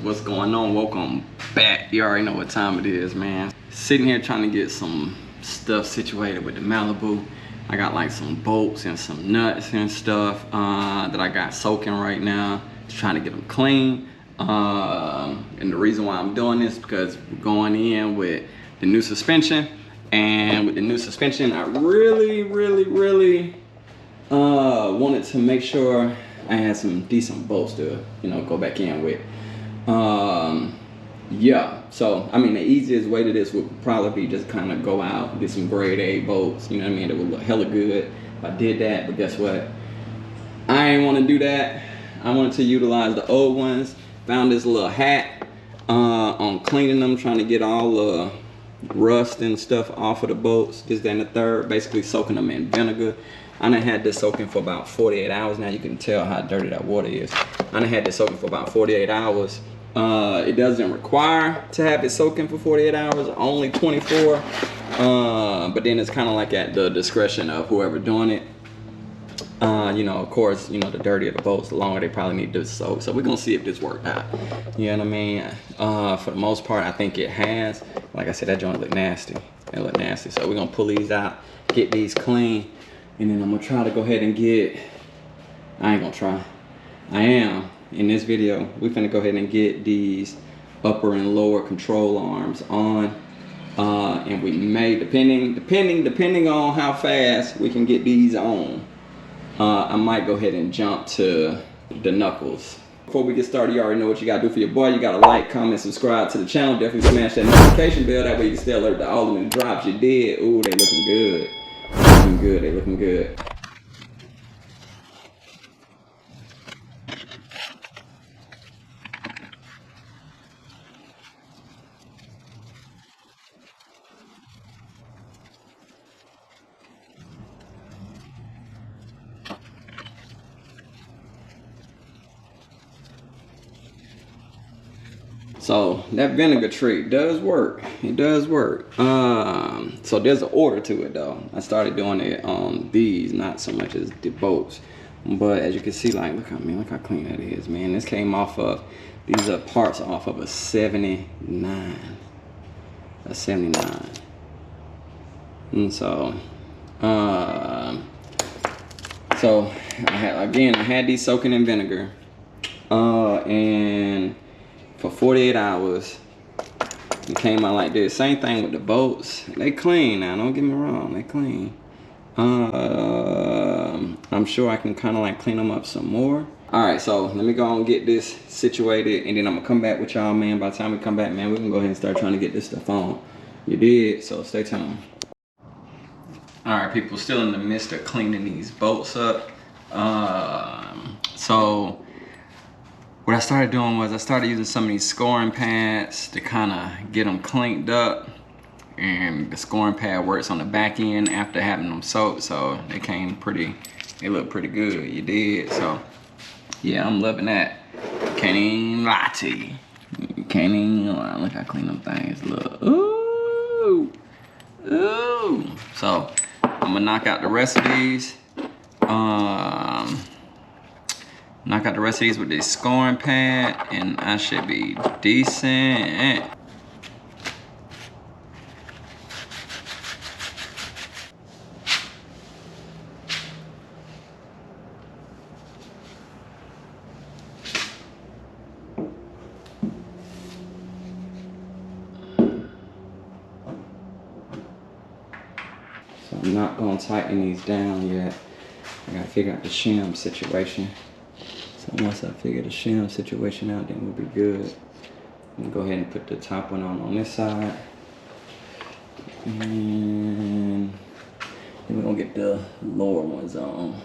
what's going on? Welcome back. You already know what time it is, man. Sitting here trying to get some stuff situated with the Malibu. I got like some bolts and some nuts and stuff that I got soaking right now. Just trying to get them clean. And the reason why I'm doing this is because we're going in with the new suspension. And with the new suspension, I really wanted to make sure I had some decent bolts to, go back in with. Yeah, so I mean the easiest way to this would probably be just kind of go out, get some grade A bolts, you know what I mean? It would look hella good if I did that, but guess what? I ain't want to do that. I wanted to utilize the old ones. Found this little hack on cleaning them, trying to get all the rust and stuff off of the bolts, this, that, and the third, basically soaking them in vinegar. I done had this soaking for about 48 hours. Now you can tell how dirty that water is. I done had this soaking for about 48 hours. It doesn't require to have it soaking for 48 hours, only 24. But then it's kind of like at the discretion of whoever doing it. Of course, the dirtier the bolts, the longer they probably need to soak. So we're gonna see if this worked out. You know what I mean? For the most part, I think it has. Like I said, that joint look nasty. It look nasty. So we're gonna pull these out, get these clean, and then I'm gonna try to go ahead and I ain't gonna try. I am. In this video, we're finna go ahead and get these upper and lower control arms on. And we may, depending on how fast we can get these on, I might go ahead and jump to the knuckles. Before we get started, you already know what you gotta do for your boy. You gotta like, comment, subscribe to the channel. Definitely smash that notification bell. That way you can stay alert to all of them drops you did. Ooh, they looking good. They looking good, they looking good. So that vinegar trick does work. It does work. So there's an order to it though. I started doing it on these, not so much as the bolts. But as you can see, like, look how clean that is, man. This came off of, these are parts off of a 79. A 79. And so, I had these soaking in vinegar. And for 48 hours, it came out like this. Same thing with the bolts. They clean now, don't get me wrong, they clean. I'm sure I can kind of like clean them up some more. All right, so let me go and get this situated, and then I'm gonna come back with y'all, man. By the time we come back, man, we can go ahead and start trying to get this stuff on. You did, so stay tuned. All right, people, still in the midst of cleaning these bolts up. So what I started doing was I started using some of these scoring pads to kind of get them cleaned up, and the scoring pad works on the back end after having them soaked, so they look pretty good. You did. So yeah, I'm loving that. Can't even lie to you. Can't even lie. Look how clean them things look. Ooh, ooh. So I'm gonna knock out the rest of these. Knock out the rest of these with this scoring pad, and I should be decent. So I'm not gonna tighten these down yet. I gotta figure out the shim situation. So once I figure the shim situation out, then we'll be good. I'm gonna go ahead and put the top one on this side. And then we're gonna get the lower ones on.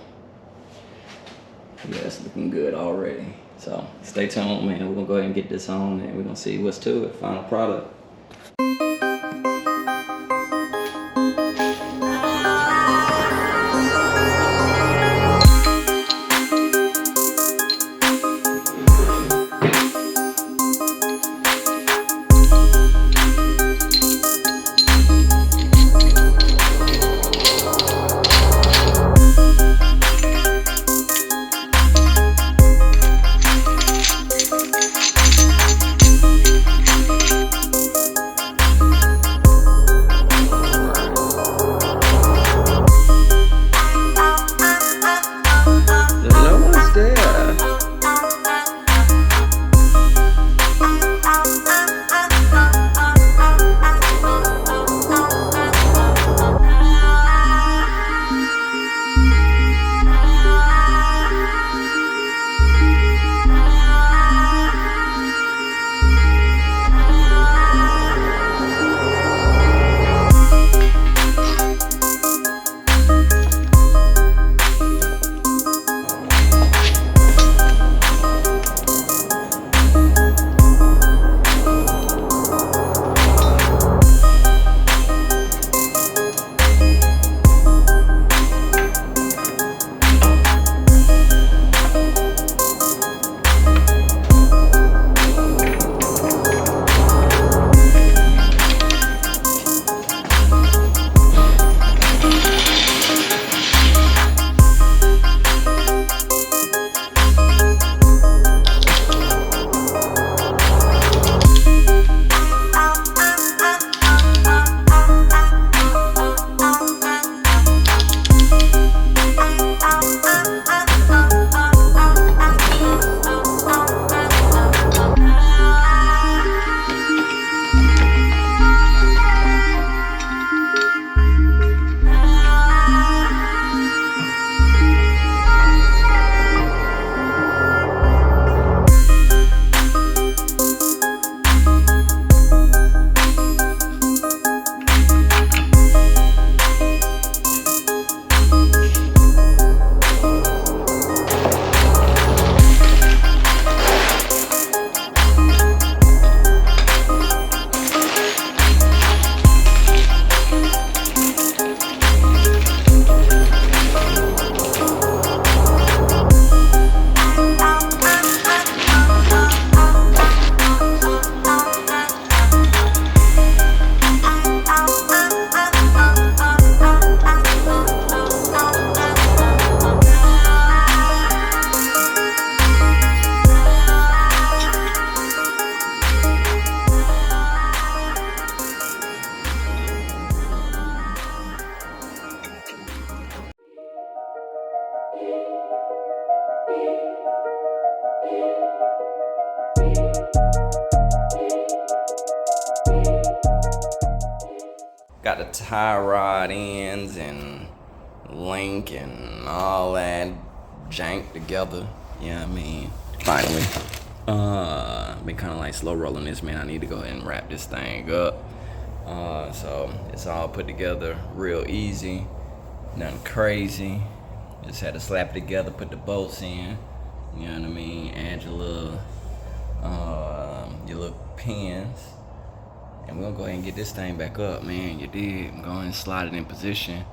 Yeah, it's looking good already. So stay tuned, man. We're gonna go ahead and get this on, and we're gonna see what's to it, final product. got the tie rod ends and link and all that jank together. Yeah, I mean, finally. Been kind of like slow rolling this, man. I need to go ahead and wrap this thing up. So it's all put together real easy, nothing crazy. Just had to slap it together, put the bolts in. You know what I mean? Add your little pins. And we're gonna go ahead and get this thing back up, man. You did. I'm going to slide it in position.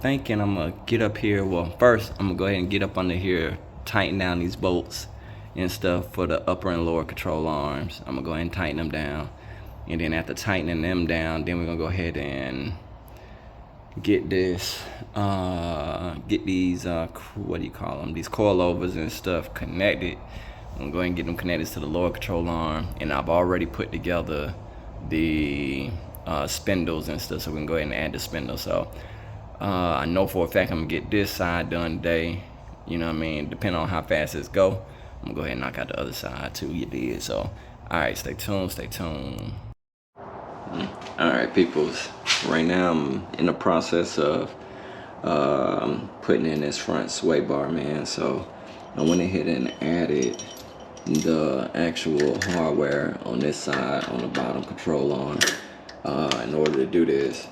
Thinking I'm gonna get up here. Well, first I'm gonna go ahead and get up under here, tighten down these bolts and stuff for the upper and lower control arms. I'm gonna go ahead and tighten them down. And then after tightening them down, then we're gonna go ahead and get this, get these, what do you call them? These coilovers and stuff connected. I'm gonna go ahead and get them connected to the lower control arm. And I've already put together the spindles and stuff, so we can go ahead and add the spindle. So I know for a fact I'm gonna get this side done today. You know what I mean? Depending on how fast it's go, I'm gonna go ahead and knock out the other side too. You did. So all right, stay tuned, stay tuned. All right, peoples, right now I'm in the process of putting in this front sway bar, man. So I went ahead and added the actual hardware on this side, on the bottom control arm. In order to do this,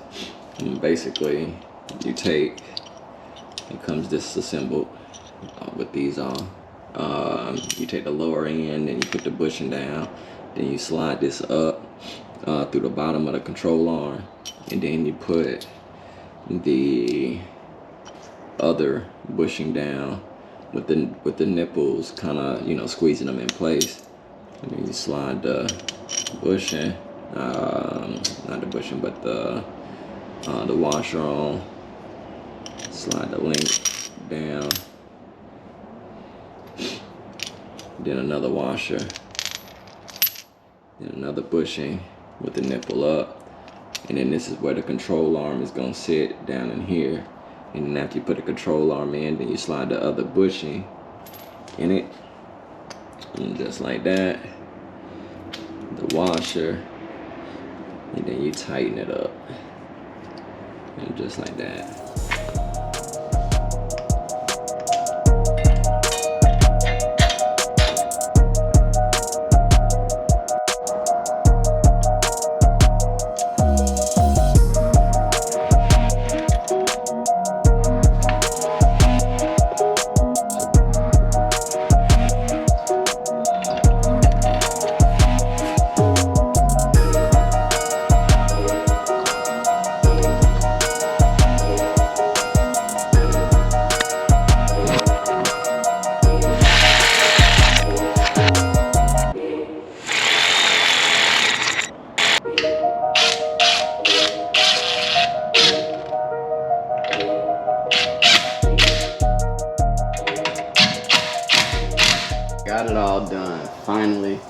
basically you take, it comes disassembled with these on. You take the lower end and you put the bushing down, then you slide this up through the bottom of the control arm, and then you put the other bushing down with the nipples, kind of, you know, squeezing them in place. And then you slide the bushing, not the bushing, but the washer on. Slide the link down. Then another washer. Then another bushing with the nipple up. And then this is where the control arm is gonna sit, down in here. And then after you put the control arm in, then you slide the other bushing in it. And just like that. The washer. And then you tighten it up. And just like that. Got it all done finally,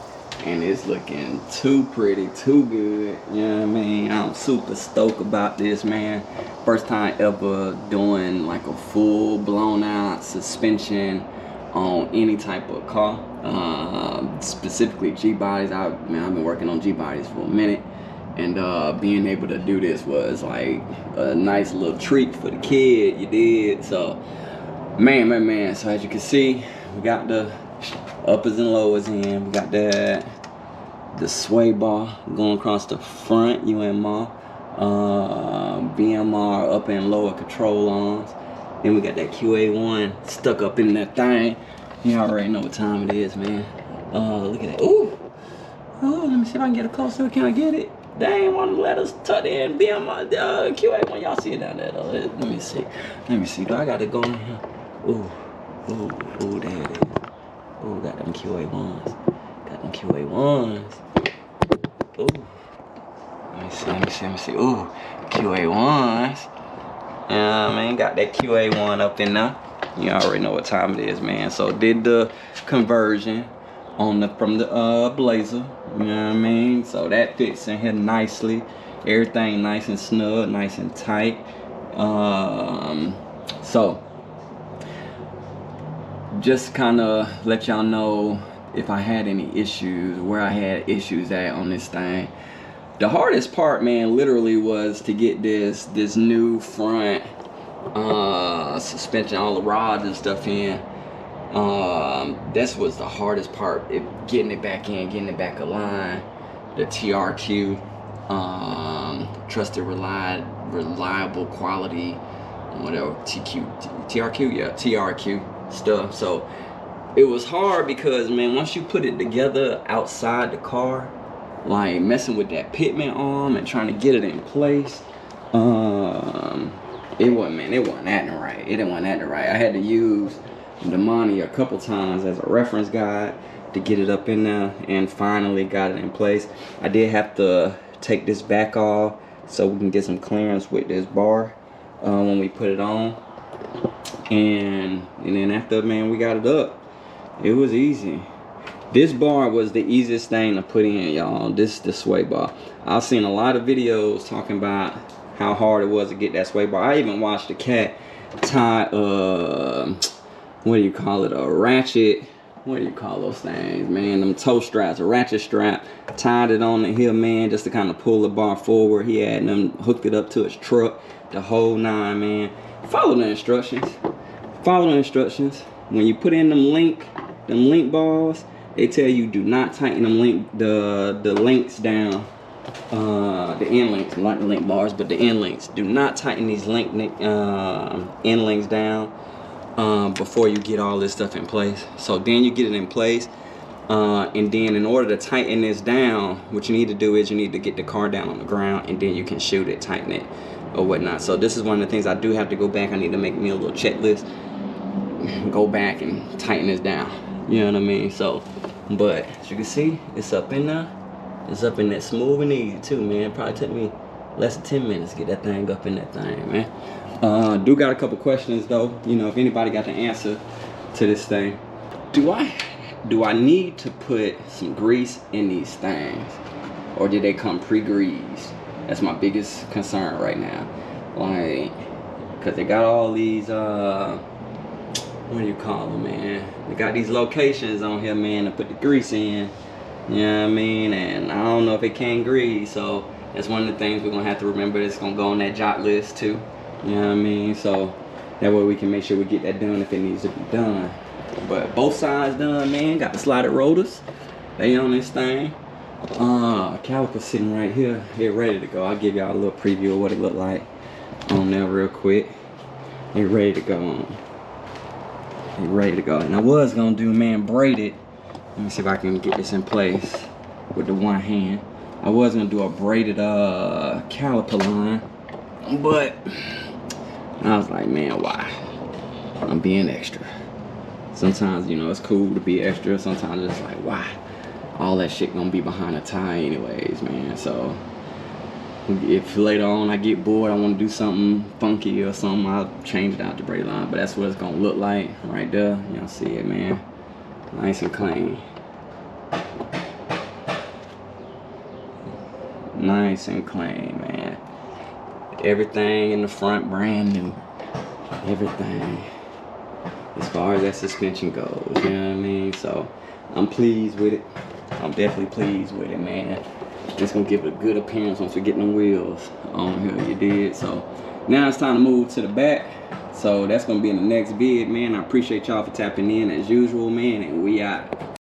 and it's looking too pretty, too good. You know what I mean? I'm super stoked about this, man. First time ever doing like a full blown out suspension on any type of car, specifically G-bodies. I've been working on G-bodies for a minute, and being able to do this was like a nice little treat for the kid. You did. So man, so as you can see, we got the uppers and lowers in. We got the sway bar going across the front, UMR, BMR upper and lower control arms. Then we got that QA1 stuck up in that thing. You already know what time it is, man. Look at that. Ooh. Oh, let me see if I can get it closer. Can I get it? They ain't want to let us tuck in BMR, QA1. Y'all see it down there though. Let me see. Let me see. Do I got to go in here? Ooh, there it is. Ooh, got them QA1s. Got them QA1s. Ooh. Let me see. Ooh, QA1s. Yeah, man, got that QA1 up in there. You already know what time it is, man. So did the conversion on from the Blazer. You know what I mean? So that fits in here nicely. Everything nice and snug, nice and tight. So just kind of let y'all know if I had any issues, where I had issues at on this thing. The hardest part, man, literally was to get this new front suspension, all the rods and stuff in. This was the hardest part, getting it back in, getting it back aligned. The TRQ, trusted, reliable quality, whatever, TRQ, yeah, TRQ stuff. So it was hard because, man, once you put it together outside the car, like messing with that pitman arm and trying to get it in place, it wasn't acting right. It didn't want acting right. I had to use the money a couple times as a reference guide to get it up in there, and finally got it in place. I did have to take this back off so we can get some clearance with this bar when we put it on, and then after, man, we got it up. It was easy. This bar was the easiest thing to put in, y'all. This is the sway bar. I've seen a lot of videos talking about how hard it was to get that sway bar. I even watched a cat tie what do you call it, a ratchet, what do you call those things, man, them toe straps, a ratchet strap, tied it on the heel, man, just to kind of pull the bar forward. He had them hooked it up to his truck, the whole nine, man. Follow the instructions. Follow the instructions. When you put in them link bars, they tell you do not tighten them the links down, the end links, not the link bars, but the end links. Do not tighten these end links down before you get all this stuff in place. So then you get it in place, and then in order to tighten this down, what you need to do is you need to get the car down on the ground, and then you can shoot it, tighten it, or whatnot. So this is one of the things I do have to go back. I need to make me a little checklist, go back and tighten this down. You know what I mean? So, but as you can see, it's up in there. It's up in there smooth and easy too, man. It probably took me less than 10 minutes to get that thing up in that thing, man. Do got a couple questions though. You know, if anybody got the answer to this thing. Do I need to put some grease in these things, or did they come pre-greased? That's my biggest concern right now. Like, cause they got all these what do you call them, man? They got these locations on here, man, to put the grease in. You know what I mean? And I don't know if it can grease, so that's one of the things we're gonna have to remember. It's gonna go on that jot list too. You know what I mean? So that way we can make sure we get that done if it needs to be done. But both sides done, man. Got the slided rotors. They on this thing. Caliper sitting right here. They're ready to go. I'll give y'all a little preview of what it looked like on there real quick. They're ready to go on. They're ready to go. And I was gonna do, man, braid it. Let me see if I can get this in place with the one hand. I was gonna do a braided caliper line, but I was like, man, why? I'm being extra. Sometimes, you know, it's cool to be extra. Sometimes it's like, why? All that shit gonna be behind a tie anyways, man. So if later on I get bored, I want to do something funky or something, I'll change it out to braid line. But that's what it's gonna look like right there. Y'all see it, man. Nice and clean. Nice and clean, man. Everything in the front brand new. Everything. As far as that suspension goes, you know what I mean? So I'm pleased with it. I'm definitely pleased with it, man. It's gonna give it a good appearance once we get them wheels on here, you did. So now it's time to move to the back. So that's gonna be in the next vid, man. I appreciate y'all for tapping in as usual, man, and we out.